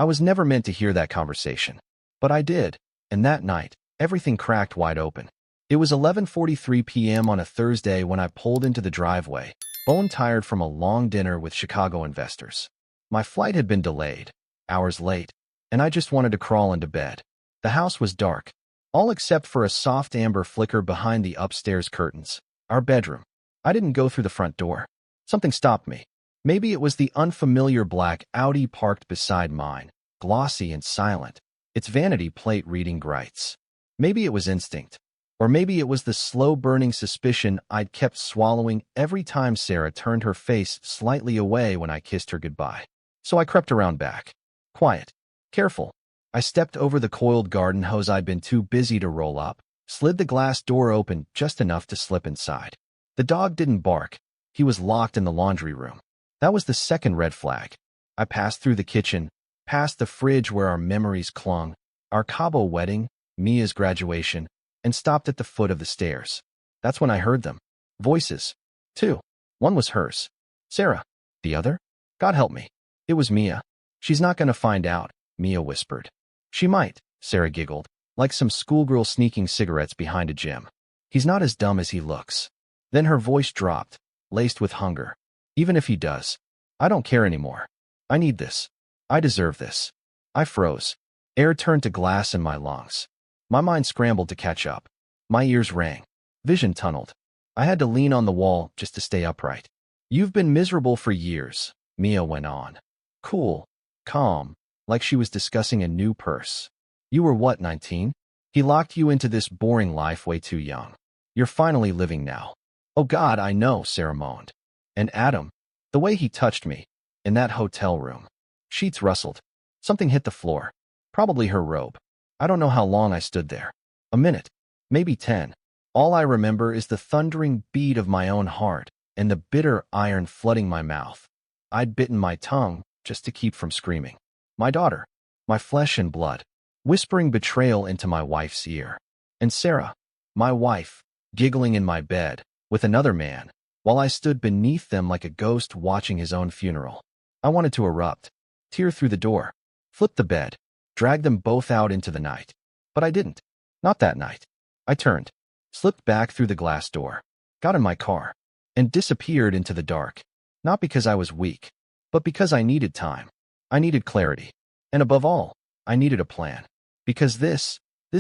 I was never meant to hear that conversation. But I did, and that night, everything cracked wide open. It was 11:43 p.m. on a Thursday when I pulled into the driveway, bone-tired from a long dinner with Chicago investors. My flight had been delayed, hours late, and I just wanted to crawl into bed. The house was dark, all except for a soft amber flicker behind the upstairs curtains. Our bedroom. I didn't go through the front door. Something stopped me. Maybe it was the unfamiliar black Audi parked beside mine, glossy and silent, its vanity plate reading Grites. Maybe it was instinct. Or maybe it was the slow-burning suspicion I'd kept swallowing every time Sarah turned her face slightly away when I kissed her goodbye. So I crept around back. Quiet. Careful. I stepped over the coiled garden hose I'd been too busy to roll up, slid the glass door open just enough to slip inside. The dog didn't bark. He was locked in the laundry room. That was the second red flag. I passed through the kitchen, past the fridge where our memories clung, our Cabo wedding, Mia's graduation, and stopped at the foot of the stairs. That's when I heard them. Voices. Two. One was hers. Sarah. The other? God help me. It was Mia. She's not going to find out, Mia whispered. She might, Sarah giggled, like some schoolgirl sneaking cigarettes behind a gym. He's not as dumb as he looks. Then her voice dropped, laced with hunger. Even if he does, I don't care anymore. I need this. I deserve this. I froze. Air turned to glass in my lungs. My mind scrambled to catch up. My ears rang. Vision tunneled. I had to lean on the wall just to stay upright. You've been miserable for years, Mia went on. Cool. Calm. Like she was discussing a new purse. You were what, 19? He locked you into this boring life way too young. You're finally living now. Oh God, I know, Sarah moaned. And Adam, the way he touched me, in that hotel room. Sheets rustled. Something hit the floor. Probably her robe. I don't know how long I stood there. A minute. Maybe 10. All I remember is the thundering beat of my own heart and the bitter iron flooding my mouth. I'd bitten my tongue just to keep from screaming. My daughter. My flesh and blood. Whispering betrayal into my wife's ear. And Sarah, my wife, giggling in my bed, with another man, while I stood beneath them like a ghost watching his own funeral. I wanted to erupt, tear through the door, flip the bed, drag them both out into the night. But I didn't. Not that night. I turned, slipped back through the glass door, got in my car, and disappeared into the dark. Not because I was weak, but because I needed time. I needed clarity. And above all, I needed a plan. Because this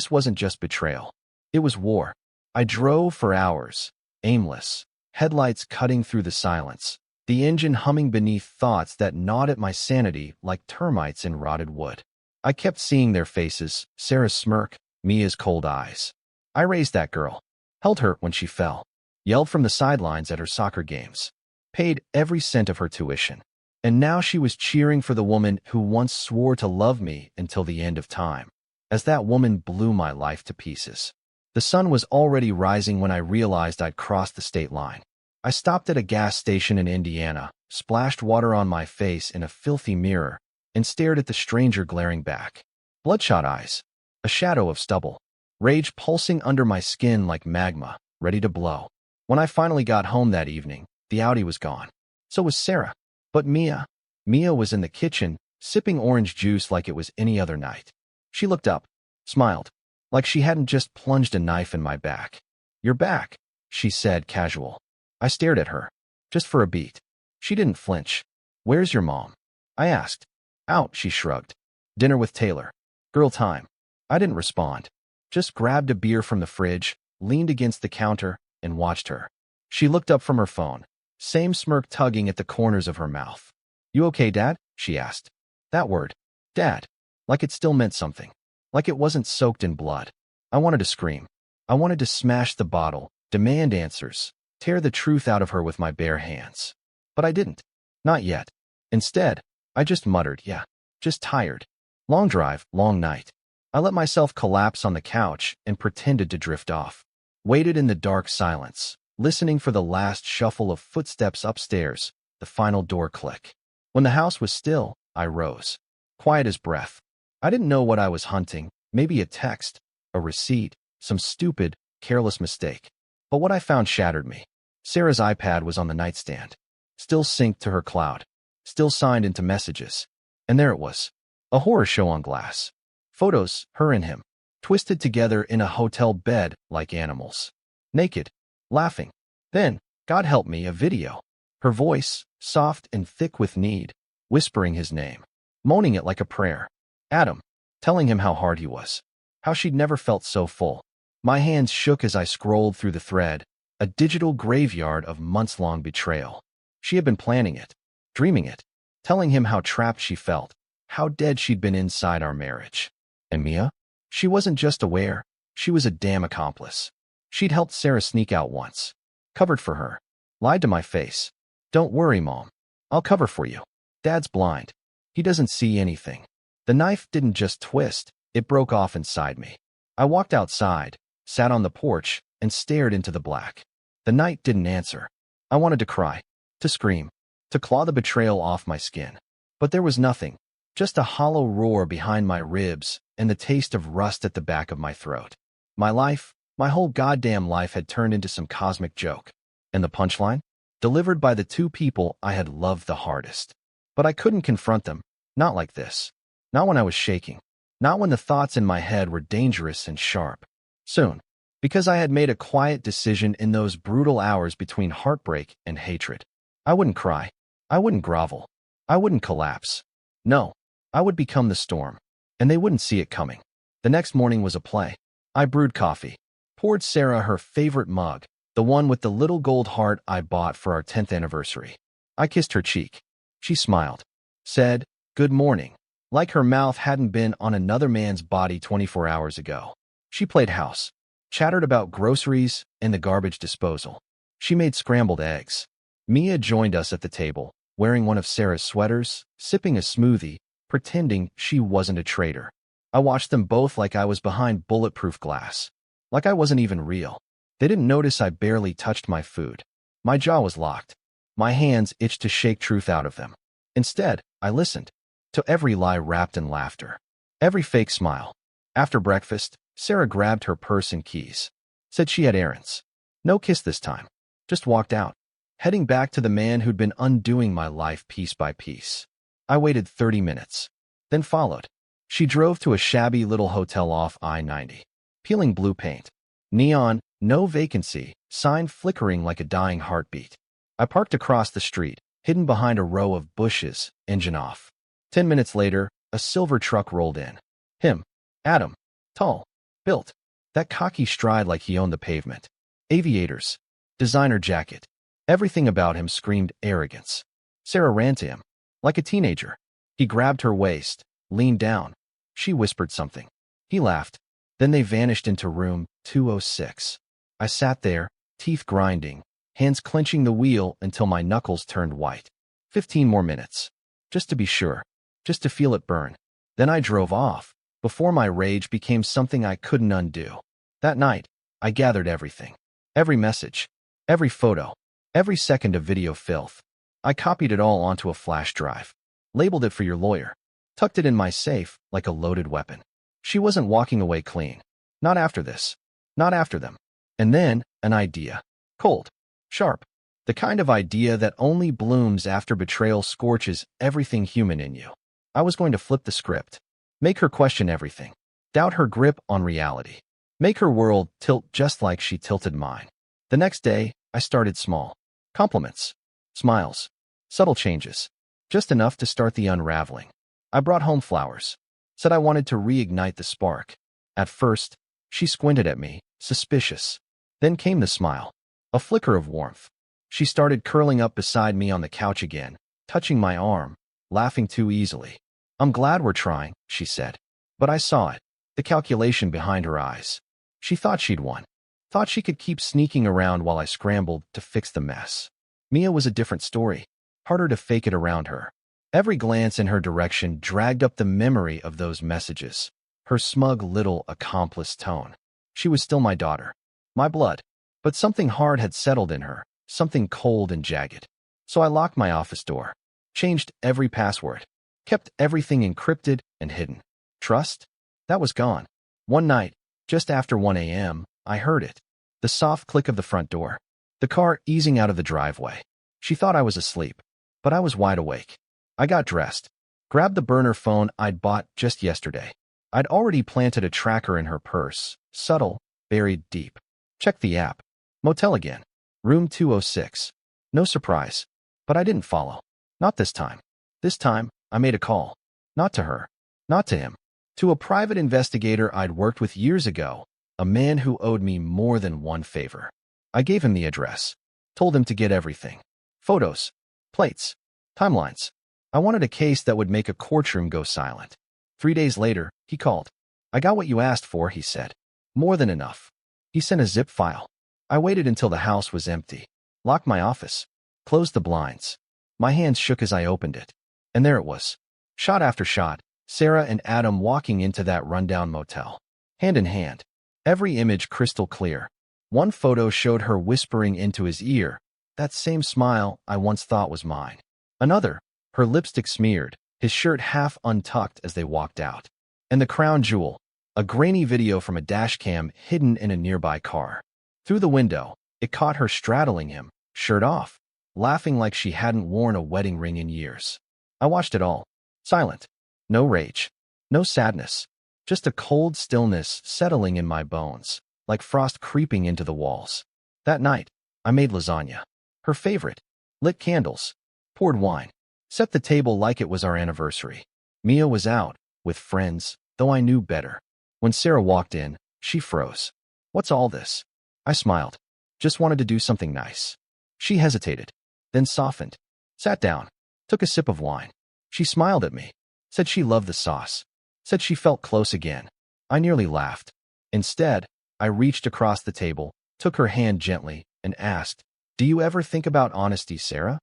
wasn't just betrayal. It was war. I drove for hours, aimless, headlights cutting through the silence, the engine humming beneath thoughts that gnawed at my sanity like termites in rotted wood. I kept seeing their faces, Sarah's smirk, Mia's cold eyes. I raised that girl, held her when she fell, yelled from the sidelines at her soccer games, paid every cent of her tuition. And now she was cheering for the woman who once swore to love me until the end of time. As that woman blew my life to pieces. The sun was already rising when I realized I'd crossed the state line. I stopped at a gas station in Indiana, splashed water on my face in a filthy mirror, and stared at the stranger glaring back. Bloodshot eyes. A shadow of stubble. Rage pulsing under my skin like magma, ready to blow. When I finally got home that evening, the Audi was gone. So was Sarah. But Mia. Mia was in the kitchen, sipping orange juice like it was any other night. She looked up, smiled, like she hadn't just plunged a knife in my back. You're back, she said, casual. I stared at her, just for a beat. She didn't flinch. Where's your mom? I asked. Out, she shrugged. Dinner with Taylor. Girl time. I didn't respond. Just grabbed a beer from the fridge, leaned against the counter, and watched her. She looked up from her phone, same smirk tugging at the corners of her mouth. You okay, Dad? She asked. That word. Dad. Like it still meant something. Like it wasn't soaked in blood. I wanted to scream. I wanted to smash the bottle, demand answers, tear the truth out of her with my bare hands. But I didn't. Not yet. Instead, I just muttered, yeah, just tired. Long drive, long night. I let myself collapse on the couch and pretended to drift off. Waited in the dark silence, listening for the last shuffle of footsteps upstairs, the final door click. When the house was still, I rose. Quiet as breath. I didn't know what I was hunting, maybe a text, a receipt, some stupid, careless mistake. But what I found shattered me. Sarah's iPad was on the nightstand, still synced to her cloud, still signed into messages. And there it was. A horror show on glass. Photos, her and him, twisted together in a hotel bed like animals. Naked, laughing. Then, God help me, a video. Her voice, soft and thick with need, whispering his name, moaning it like a prayer. Adam, telling him how hard he was, how she'd never felt so full. My hands shook as I scrolled through the thread, a digital graveyard of months-long betrayal. She had been planning it, dreaming it, telling him how trapped she felt, how dead she'd been inside our marriage. And Mia? She wasn't just aware, she was a damn accomplice. She'd helped Sarah sneak out once, covered for her, lied to my face. Don't worry, Mom. I'll cover for you. Dad's blind. He doesn't see anything. The knife didn't just twist, it broke off inside me. I walked outside, sat on the porch, and stared into the black. The night didn't answer. I wanted to cry, to scream, to claw the betrayal off my skin. But there was nothing, just a hollow roar behind my ribs and the taste of rust at the back of my throat. My life, my whole goddamn life had turned into some cosmic joke. And the punchline? Delivered by the two people I had loved the hardest. But I couldn't confront them, not like this. Not when I was shaking. Not when the thoughts in my head were dangerous and sharp. Soon, because I had made a quiet decision in those brutal hours between heartbreak and hatred. I wouldn't cry. I wouldn't grovel. I wouldn't collapse. No, I would become the storm. And they wouldn't see it coming. The next morning was a play. I brewed coffee, poured Sarah her favorite mug, the one with the little gold heart I bought for our 10th anniversary. I kissed her cheek. She smiled, said, "Good morning," like her mouth hadn't been on another man's body 24 hours ago. She played house, chattered about groceries and the garbage disposal. She made scrambled eggs. Mia joined us at the table, wearing one of Sarah's sweaters, sipping a smoothie, pretending she wasn't a traitor. I watched them both like I was behind bulletproof glass, like I wasn't even real. They didn't notice I barely touched my food. My jaw was locked. My hands itched to shake truth out of them. Instead, I listened to every lie wrapped in laughter, every fake smile. After breakfast, Sarah grabbed her purse and keys, said she had errands. No kiss this time. Just walked out, heading back to the man who'd been undoing my life piece by piece. I waited 30 minutes, then followed. She drove to a shabby little hotel off I-90, peeling blue paint. Neon, no vacancy, sign flickering like a dying heartbeat. I parked across the street, hidden behind a row of bushes, engine off. 10 minutes later, a silver truck rolled in. Him, Adam, tall, built, that cocky stride like he owned the pavement. Aviators, designer jacket. Everything about him screamed arrogance. Sarah ran to him, like a teenager. He grabbed her waist, leaned down. She whispered something. He laughed. Then they vanished into room 206. I sat there, teeth grinding, hands clenching the wheel until my knuckles turned white. 15 more minutes. Just to be sure. Just to feel it burn. Then I drove off, before my rage became something I couldn't undo. That night, I gathered everything. Every message. Every photo. Every second of video filth. I copied it all onto a flash drive. Labeled it for your lawyer. Tucked it in my safe like a loaded weapon. She wasn't walking away clean. Not after this. Not after them. And then, an idea. Cold. Sharp. The kind of idea that only blooms after betrayal scorches everything human in you. I was going to flip the script. Make her question everything. Doubt her grip on reality. Make her world tilt just like she tilted mine. The next day, I started small. Compliments. Smiles. Subtle changes. Just enough to start the unraveling. I brought home flowers. Said I wanted to reignite the spark. At first, she squinted at me, suspicious. Then came the smile. A flicker of warmth. She started curling up beside me on the couch again, touching my arm, laughing too easily. "I'm glad we're trying," she said. But I saw it, the calculation behind her eyes. She thought she'd won. Thought she could keep sneaking around while I scrambled to fix the mess. Mia was a different story. Harder to fake it around her. Every glance in her direction dragged up the memory of those messages. Her smug little accomplice tone. She was still my daughter. My blood. But something hard had settled in her. Something cold and jagged. So I locked my office door. Changed every password. Kept everything encrypted and hidden. Trust? That was gone. One night, just after 1 a.m., I heard it. The soft click of the front door. The car easing out of the driveway. She thought I was asleep, but I was wide awake. I got dressed. Grabbed the burner phone I'd bought just yesterday. I'd already planted a tracker in her purse, subtle, buried deep. Checked the app. Motel again. Room 206. No surprise. But I didn't follow. Not this time. This time, I made a call. Not to her. Not to him. To a private investigator I'd worked with years ago, a man who owed me more than one favor. I gave him the address. Told him to get everything. Photos. Plates. Timelines. I wanted a case that would make a courtroom go silent. 3 days later, he called. I got what you asked for, he said. More than enough. He sent a zip file. I waited until the house was empty. Locked my office. Closed the blinds. My hands shook as I opened it. And there it was. Shot after shot, Sarah and Adam walking into that rundown motel. Hand in hand. Every image crystal clear. One photo showed her whispering into his ear, that same smile I once thought was mine. Another, her lipstick smeared, his shirt half untucked as they walked out. And the crown jewel, a grainy video from a dashcam hidden in a nearby car. Through the window, it caught her straddling him, shirt off, laughing like she hadn't worn a wedding ring in years. I watched it all. Silent. No rage. No sadness. Just a cold stillness settling in my bones, like frost creeping into the walls. That night, I made lasagna. Her favorite. Lit candles. Poured wine. Set the table like it was our anniversary. Mia was out, with friends, though I knew better. When Sarah walked in, she froze. What's all this? I smiled. Just wanted to do something nice. She hesitated, then softened. Sat down. Took a sip of wine. She smiled at me. Said she loved the sauce. Said she felt close again. I nearly laughed. Instead, I reached across the table, took her hand gently, and asked, "Do you ever think about honesty, Sarah?"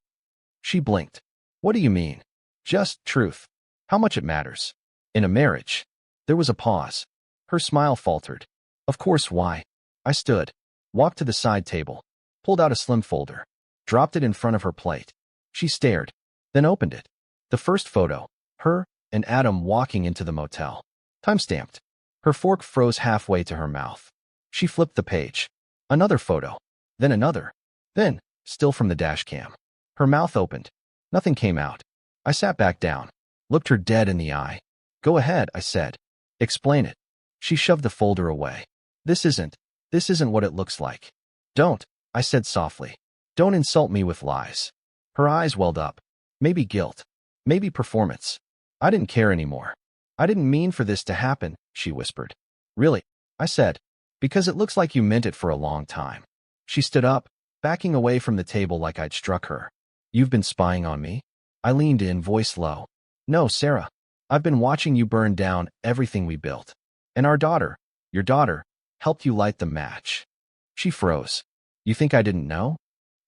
She blinked. "What do you mean?" "Just truth. How much it matters. In a marriage." There was a pause. Her smile faltered. "Of course, why?" I stood, walked to the side table, pulled out a slim folder, dropped it in front of her plate. She stared, then opened it. The first photo, her and Adam walking into the motel. Time-stamped. Her fork froze halfway to her mouth. She flipped the page. Another photo. Then another. Then, still from the dash cam. Her mouth opened. Nothing came out. I sat back down, looked her dead in the eye. "Go ahead," I said. "Explain it." She shoved the folder away. This isn't what it looks like." "Don't," I said softly. "Don't insult me with lies." Her eyes welled up. Maybe guilt. Maybe performance. I didn't care anymore. "I didn't mean for this to happen," she whispered. "Really?" I said. "Because it looks like you meant it for a long time." She stood up, backing away from the table like I'd struck her. "You've been spying on me?" I leaned in, voice low. "No, Sarah. I've been watching you burn down everything we built. And our daughter, your daughter, helped you light the match." She froze. "You think I didn't know?"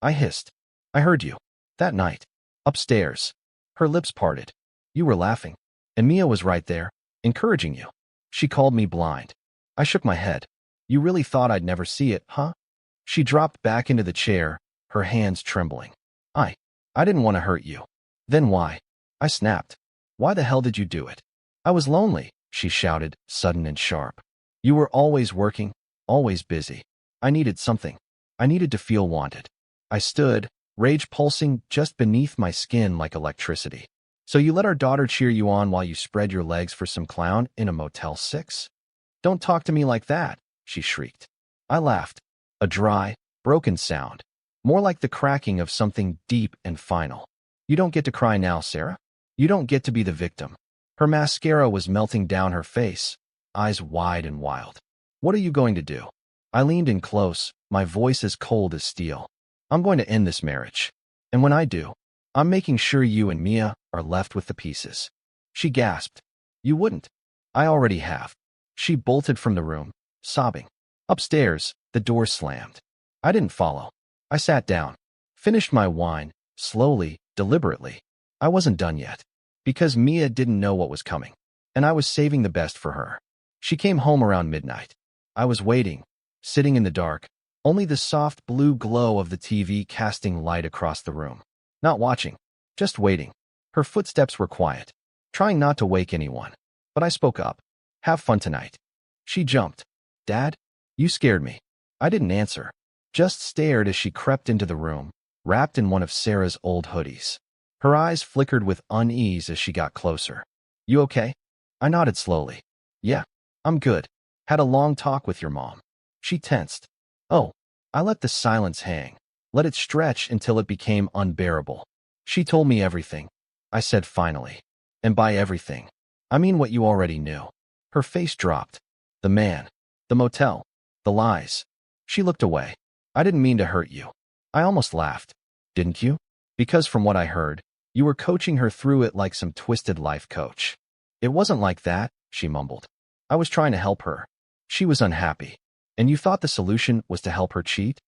I hissed. "I heard you. That night. Upstairs." Her lips parted. "You were laughing. And Mia was right there, encouraging you. She called me blind." I shook my head. "You really thought I'd never see it, huh?" She dropped back into the chair, her hands trembling. I didn't want to hurt you." "Then why?" I snapped. "Why the hell did you do it?" "I was lonely," she shouted, sudden and sharp. "You were always working, always busy. I needed something. I needed to feel wanted." I stood, rage pulsing just beneath my skin like electricity. "So you let our daughter cheer you on while you spread your legs for some clown in a Motel 6? Don't talk to me like that," she shrieked. I laughed. A dry, broken sound. More like the cracking of something deep and final. "You don't get to cry now, Sarah. You don't get to be the victim." Her mascara was melting down her face, eyes wide and wild. "What are you going to do?" I leaned in close, my voice as cold as steel. "I'm going to end this marriage. And when I do, I'm making sure you and Mia are left with the pieces." She gasped. "You wouldn't." "I already have." She bolted from the room, sobbing. Upstairs, the door slammed. I didn't follow. I sat down, finished my wine, slowly, deliberately. I wasn't done yet, because Mia didn't know what was coming, and I was saving the best for her. She came home around midnight. I was waiting, sitting in the dark, only the soft blue glow of the TV casting light across the room. Not watching, just waiting. Her footsteps were quiet, trying not to wake anyone. But I spoke up. "Have fun tonight." She jumped. "Dad, you scared me." I didn't answer, just stared as she crept into the room, wrapped in one of Sarah's old hoodies. Her eyes flickered with unease as she got closer. You okay? I nodded slowly. Yeah, I'm good. Had a long talk with your mom. She tensed. Oh, I let the silence hang. Let it stretch until it became unbearable. She told me everything, I said finally. And by everything, I mean what you already knew. Her face dropped. The man. The motel. The lies. She looked away. I didn't mean to hurt you. I almost laughed. Didn't you? Because from what I heard, you were coaching her through it like some twisted life coach. It wasn't like that, she mumbled. I was trying to help her. She was unhappy. And you thought the solution was to help her cheat?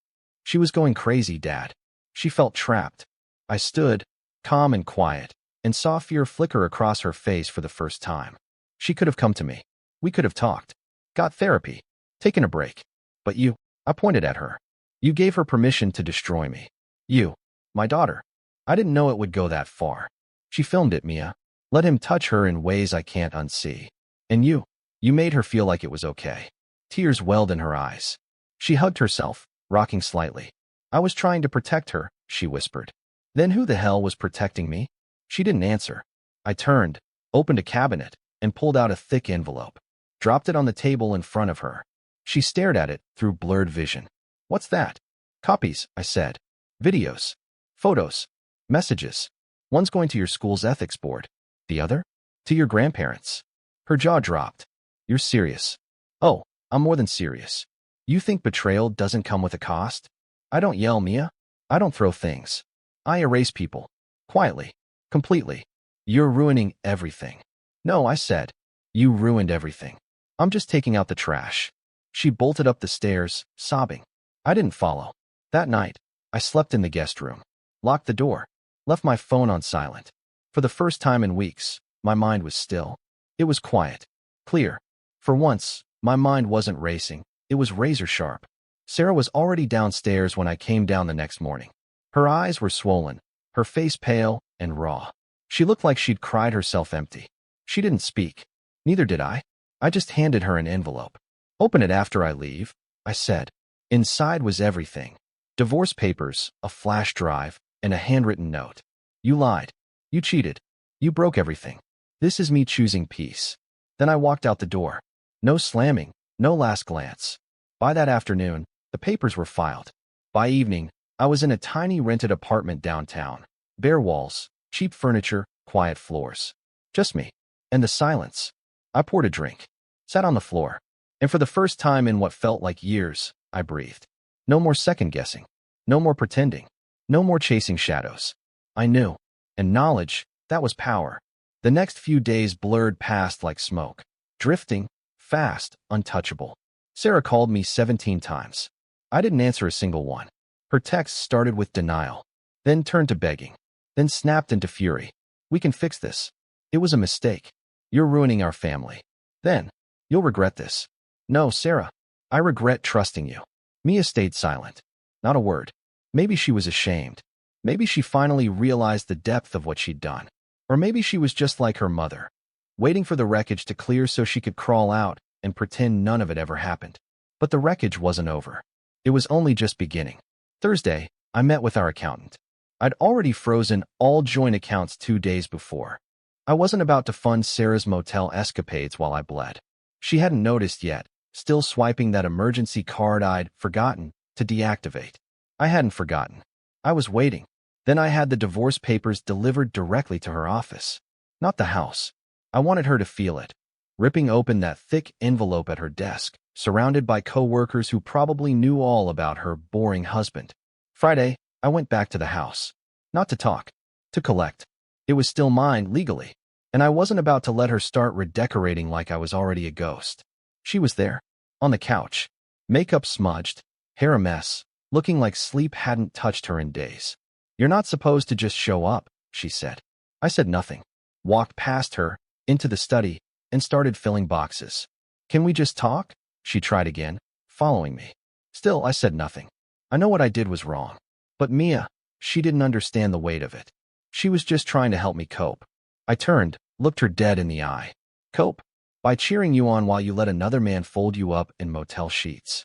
She was going crazy, Dad. She felt trapped. I stood, calm and quiet, and saw fear flicker across her face for the first time. She could have come to me. We could have talked. Got therapy. Taken a break. But you, I pointed at her. You gave her permission to destroy me. You, my daughter. I didn't know it would go that far. She filmed it, Mia. Let him touch her in ways I can't unsee. And you made her feel like it was okay. Tears welled in her eyes. She hugged herself, rocking slightly. I was trying to protect her, she whispered. Then who the hell was protecting me? She didn't answer. I turned, opened a cabinet, and pulled out a thick envelope. Dropped it on the table in front of her. She stared at it through blurred vision. What's that? Copies, I said. Videos. Photos. Messages. One's going to your school's ethics board. The other? To your grandparents. Her jaw dropped. You're serious. Oh, I'm more than serious. You think betrayal doesn't come with a cost? I don't yell, Mia. I don't throw things. I erase people. Quietly. Completely. You're ruining everything. No, I said. You ruined everything. I'm just taking out the trash. She bolted up the stairs, sobbing. I didn't follow. That night, I slept in the guest room. Locked the door. Left my phone on silent. For the first time in weeks, my mind was still. It was quiet. Clear. For once, my mind wasn't racing. It was razor sharp. Sarah was already downstairs when I came down the next morning. Her eyes were swollen, her face pale and raw. She looked like she'd cried herself empty. She didn't speak. Neither did I. I just handed her an envelope. Open it after I leave, I said. Inside was everything. Divorce papers, a flash drive, and a handwritten note. You lied. You cheated. You broke everything. This is me choosing peace. Then I walked out the door. No slamming, no last glance. By that afternoon, the papers were filed. By evening, I was in a tiny rented apartment downtown. Bare walls, cheap furniture, quiet floors. Just me. And the silence. I poured a drink. Sat on the floor. And for the first time in what felt like years, I breathed. No more second-guessing. No more pretending. No more chasing shadows. I knew. And knowledge, that was power. The next few days blurred past like smoke. Drifting, fast, untouchable. Sarah called me 17 times. I didn't answer a single one. Her texts started with denial, then turned to begging, then snapped into fury. We can fix this. It was a mistake. You're ruining our family. Then, you'll regret this. No, Sarah. I regret trusting you. Mia stayed silent. Not a word. Maybe she was ashamed. Maybe she finally realized the depth of what she'd done. Or maybe she was just like her mother, waiting for the wreckage to clear so she could crawl out and pretend none of it ever happened. But the wreckage wasn't over. It was only just beginning. Thursday, I met with our accountant. I'd already frozen all joint accounts 2 days before. I wasn't about to fund Sarah's motel escapades while I bled. She hadn't noticed yet, still swiping that emergency card I'd forgotten to deactivate. I hadn't forgotten. I was waiting. Then I had the divorce papers delivered directly to her office. Not the house. I wanted her to feel it. Ripping open that thick envelope at her desk, surrounded by co-workers who probably knew all about her boring husband. Friday, I went back to the house. Not to talk. To collect. It was still mine legally. And I wasn't about to let her start redecorating like I was already a ghost. She was there. On the couch. Makeup smudged. Hair a mess. Looking like sleep hadn't touched her in days. You're not supposed to just show up, she said. I said nothing. Walked past her, into the study, and started filling boxes. Can we just talk? She tried again, following me. Still, I said nothing. I know what I did was wrong. But Mia, she didn't understand the weight of it. She was just trying to help me cope. I turned, looked her dead in the eye. Cope? By cheering you on while you let another man fold you up in motel sheets.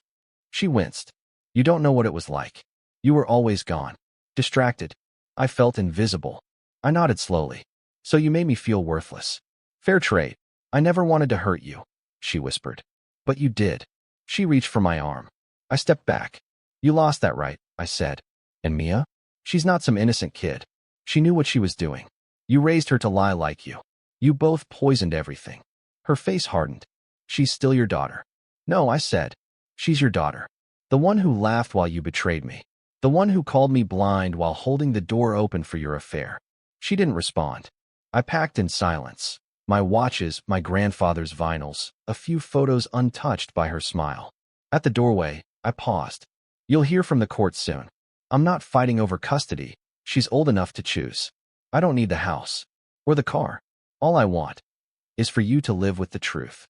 She winced. You don't know what it was like. You were always gone. Distracted. I felt invisible. I nodded slowly. So you made me feel worthless. Fair trade. I never wanted to hurt you, she whispered. But you did. She reached for my arm. I stepped back. You lost that right, I said. And Mia? She's not some innocent kid. She knew what she was doing. You raised her to lie like you. You both poisoned everything. Her face hardened. She's still your daughter. No, I said. She's your daughter. The one who laughed while you betrayed me. The one who called me blind while holding the door open for your affair. She didn't respond. I packed in silence. My watches, my grandfather's vinyls, a few photos untouched by her smile. At the doorway, I paused. You'll hear from the court soon. I'm not fighting over custody. She's old enough to choose. I don't need the house. Or the car. All I want is for you to live with the truth.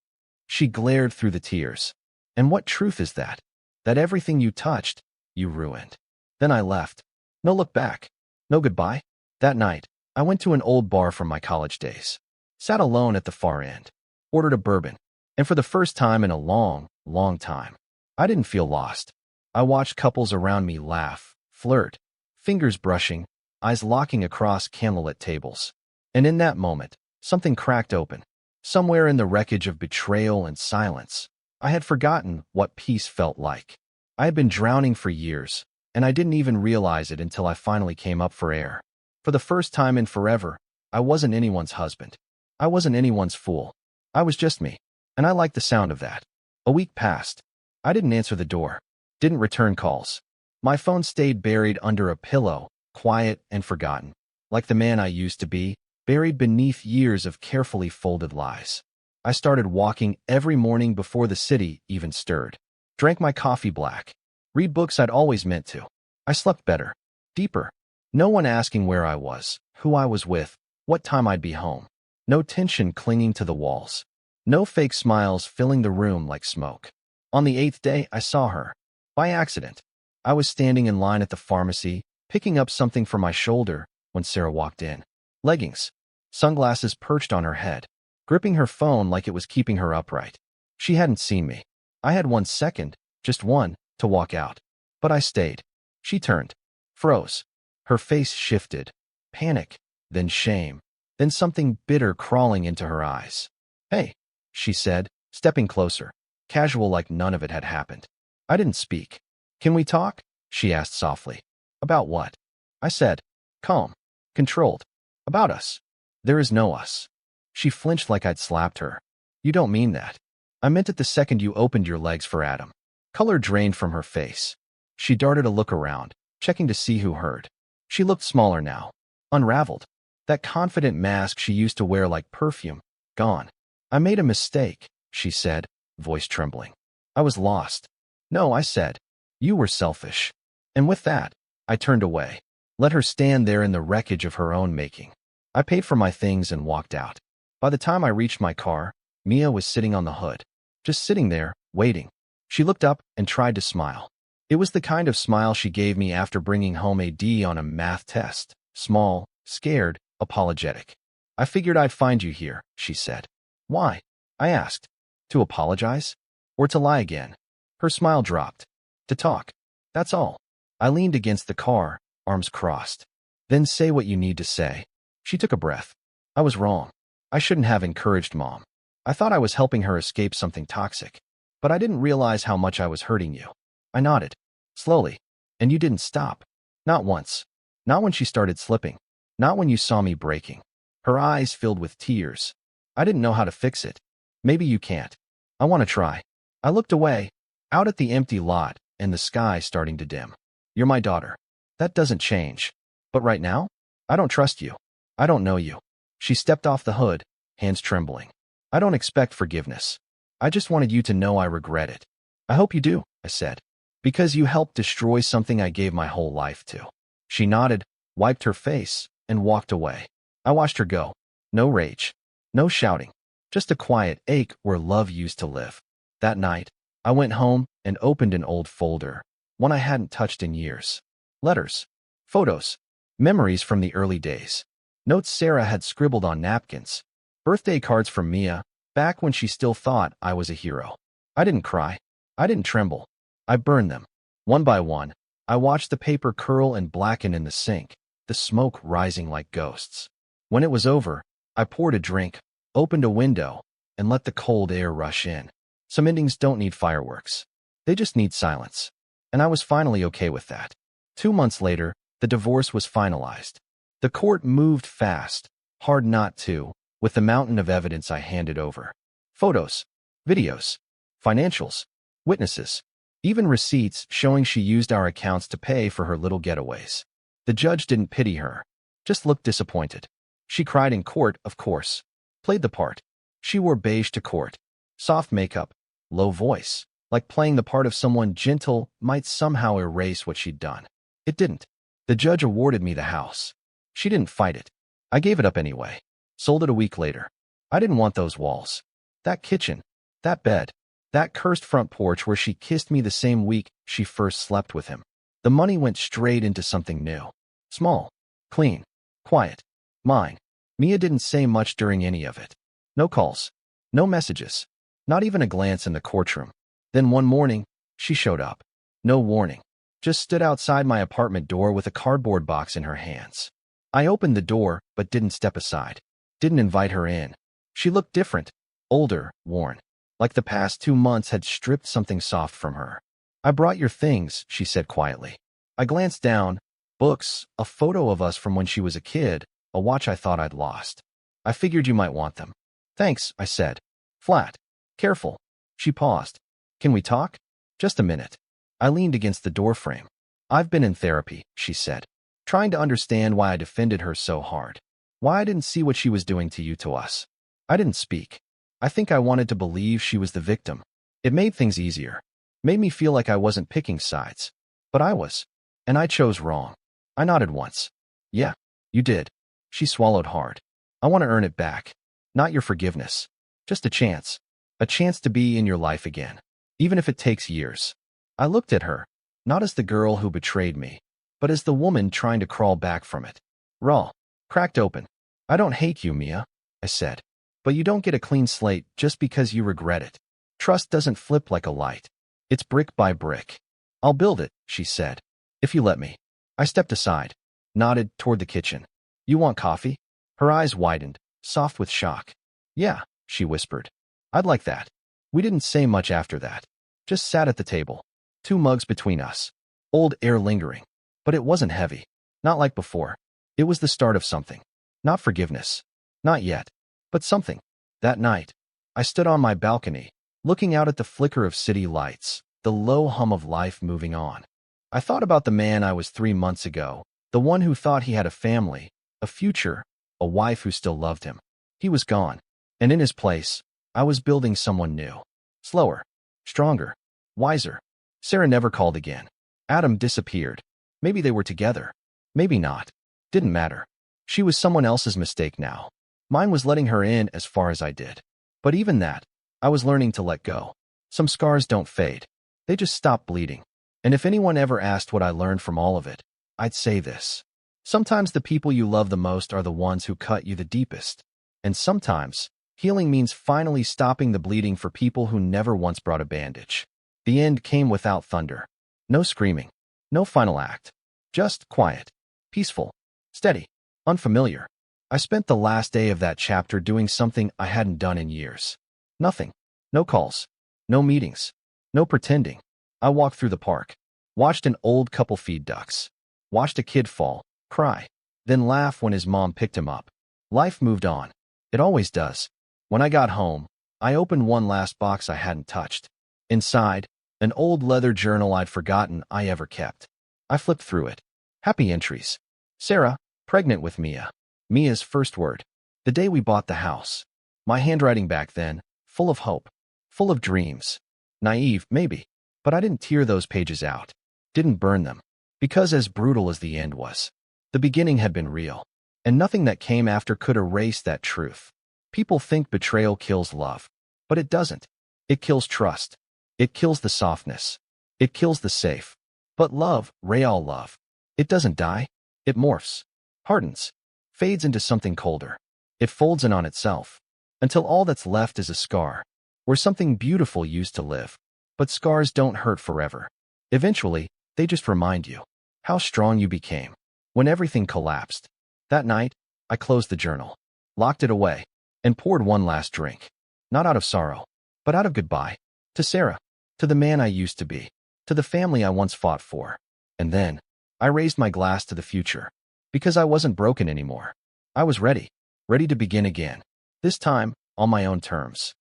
She glared through the tears. And what truth is that? That everything you touched, you ruined. Then I left. No look back. No goodbye. That night, I went to an old bar from my college days. Sat alone at the far end. Ordered a bourbon. And for the first time in a long, long time, I didn't feel lost. I watched couples around me laugh, flirt, fingers brushing, eyes locking across candlelit tables. And in that moment, something cracked open. Somewhere in the wreckage of betrayal and silence, I had forgotten what peace felt like. I had been drowning for years, and I didn't even realize it until I finally came up for air. For the first time in forever, I wasn't anyone's husband. I wasn't anyone's fool. I was just me, and I liked the sound of that. A week passed. I didn't answer the door, didn't return calls. My phone stayed buried under a pillow, quiet and forgotten, like the man I used to be, buried beneath years of carefully folded lies. I started walking every morning before the city even stirred. Drank my coffee black. Read books I'd always meant to. I slept better, deeper. No one asking where I was, who I was with, what time I'd be home. No tension clinging to the walls. No fake smiles filling the room like smoke. On the 8th day, I saw her. By accident. I was standing in line at the pharmacy, picking up something for my shoulder, when Sarah walked in. Leggings. Sunglasses perched on her head, gripping her phone like it was keeping her upright. She hadn't seen me. I had 1 second, just one, to walk out. But I stayed. She turned. Froze. Her face shifted. Panic. Then shame. Then something bitter crawling into her eyes. Hey, she said, stepping closer, casual like none of it had happened. I didn't speak. Can we talk? She asked softly. About what? I said, calm, controlled. About us. There is no us. She flinched like I'd slapped her. You don't mean that. I meant it the second you opened your legs for Adam. Color drained from her face. She darted a look around, checking to see who heard. She looked smaller now, unraveled. That confident mask she used to wear like perfume, gone. I made a mistake, she said, voice trembling. I was lost. No, I said. You were selfish. And with that, I turned away, let her stand there in the wreckage of her own making. I paid for my things and walked out. By the time I reached my car, Mia was sitting on the hood, just sitting there, waiting. She looked up and tried to smile. It was the kind of smile she gave me after bringing home a D on a math test. Small, scared, apologetic. I figured I'd find you here, she said. Why? I asked. To apologize? Or to lie again? Her smile dropped. To talk. That's all. I leaned against the car, arms crossed. Then say what you need to say. She took a breath. I was wrong. I shouldn't have encouraged Mom. I thought I was helping her escape something toxic. But I didn't realize how much I was hurting you. I nodded. Slowly. And you didn't stop. Not once. Not when she started slipping. Not when you saw me breaking. Her eyes filled with tears. I didn't know how to fix it. Maybe you can't. I want to try. I looked away, out at the empty lot and the sky starting to dim. You're my daughter. That doesn't change. But right now, I don't trust you. I don't know you. She stepped off the hood, hands trembling. I don't expect forgiveness. I just wanted you to know I regret it. I hope you do, I said. Because you helped destroy something I gave my whole life to. She nodded, wiped her face, and walked away. I watched her go. No rage. No shouting. Just a quiet ache where love used to live. That night, I went home and opened an old folder, one I hadn't touched in years. Letters. Photos. Memories from the early days. Notes Sarah had scribbled on napkins. Birthday cards from Mia, back when she still thought I was a hero. I didn't cry. I didn't tremble. I burned them. One by one, I watched the paper curl and blacken in the sink, the smoke rising like ghosts. When it was over, I poured a drink, opened a window, and let the cold air rush in. Some endings don't need fireworks. They just need silence. And I was finally okay with that. 2 months later, the divorce was finalized. The court moved fast, hard not to, with the mountain of evidence I handed over. Photos, videos, financials, witnesses, even receipts showing she used our accounts to pay for her little getaways. The judge didn't pity her, just looked disappointed. She cried in court, of course. Played the part. She wore beige to court. Soft makeup, low voice, like playing the part of someone gentle might somehow erase what she'd done. It didn't. The judge awarded me the house. She didn't fight it. I gave it up anyway. Sold it a week later. I didn't want those walls. That kitchen. That bed. That cursed front porch where she kissed me the same week she first slept with him. The money went straight into something new. Small. Clean. Quiet. Mine. Mia didn't say much during any of it. No calls. No messages. Not even a glance in the courtroom. Then one morning, she showed up. No warning. Just stood outside my apartment door with a cardboard box in her hands. I opened the door, but didn't step aside. Didn't invite her in. She looked different. Older, worn. Like the past 2 months had stripped something soft from her. I brought your things, she said quietly. I glanced down. Books, a photo of us from when she was a kid, a watch I thought I'd lost. I figured you might want them. Thanks, I said. Flat. Careful. She paused. Can we talk? Just a minute. I leaned against the doorframe. I've been in therapy, she said, trying to understand why I defended her so hard. Why I didn't see what she was doing to you, to us. I didn't speak. I think I wanted to believe she was the victim. It made things easier. Made me feel like I wasn't picking sides. But I was. And I chose wrong. I nodded once. Yeah, you did. She swallowed hard. I want to earn it back. Not your forgiveness. Just a chance. A chance to be in your life again. Even if it takes years. I looked at her, not as the girl who betrayed me, but as the woman trying to crawl back from it. Raw. Cracked open. I don't hate you, Mia, I said. But you don't get a clean slate just because you regret it. Trust doesn't flip like a light. It's brick by brick. I'll build it, she said. If you let me. I stepped aside, nodded toward the kitchen. You want coffee? Her eyes widened, soft with shock. Yeah, she whispered. I'd like that. We didn't say much after that. Just sat at the table. 2 mugs between us. Old air lingering. But it wasn't heavy. Not like before. It was the start of something. Not forgiveness. Not yet. But something. That night, I stood on my balcony, looking out at the flicker of city lights, the low hum of life moving on. I thought about the man I was 3 months ago, the one who thought he had a family, a future, a wife who still loved him. He was gone. And in his place, I was building someone new. Slower. Stronger. Wiser. Sarah never called again. Adam disappeared. Maybe they were together. Maybe not. Didn't matter. She was someone else's mistake now. Mine was letting her in as far as I did. But even that, I was learning to let go. Some scars don't fade. They just stop bleeding. And if anyone ever asked what I learned from all of it, I'd say this. Sometimes the people you love the most are the ones who cut you the deepest. And sometimes, healing means finally stopping the bleeding for people who never once brought a bandage. The end came without thunder. No screaming. No final act. Just quiet. Peaceful. Steady. Unfamiliar. I spent the last day of that chapter doing something I hadn't done in years. Nothing. No calls. No meetings. No pretending. I walked through the park. Watched an old couple feed ducks. Watched a kid fall, cry, then laugh when his mom picked him up. Life moved on. It always does. When I got home, I opened one last box I hadn't touched. Inside, an old leather journal I'd forgotten I ever kept. I flipped through it. Happy entries. Sarah, pregnant with Mia. Mia's first word. The day we bought the house. My handwriting back then, full of hope. Full of dreams. Naive, maybe. But I didn't tear those pages out. Didn't burn them. Because as brutal as the end was, the beginning had been real. And nothing that came after could erase that truth. People think betrayal kills love. But it doesn't. It kills trust. It kills the softness. It kills the safe. But love, real love, it doesn't die. It morphs. Hardens. Fades into something colder. It folds in on itself. Until all that's left is a scar. Where something beautiful used to live. But scars don't hurt forever. Eventually, they just remind you how strong you became. when everything collapsed. That night, I closed the journal, locked it away, and poured one last drink. Not out of sorrow, but out of goodbye. To Sarah, to the man I used to be, to the family I once fought for. And then, I raised my glass to the future. Because I wasn't broken anymore. I was ready to begin again. This time, on my own terms.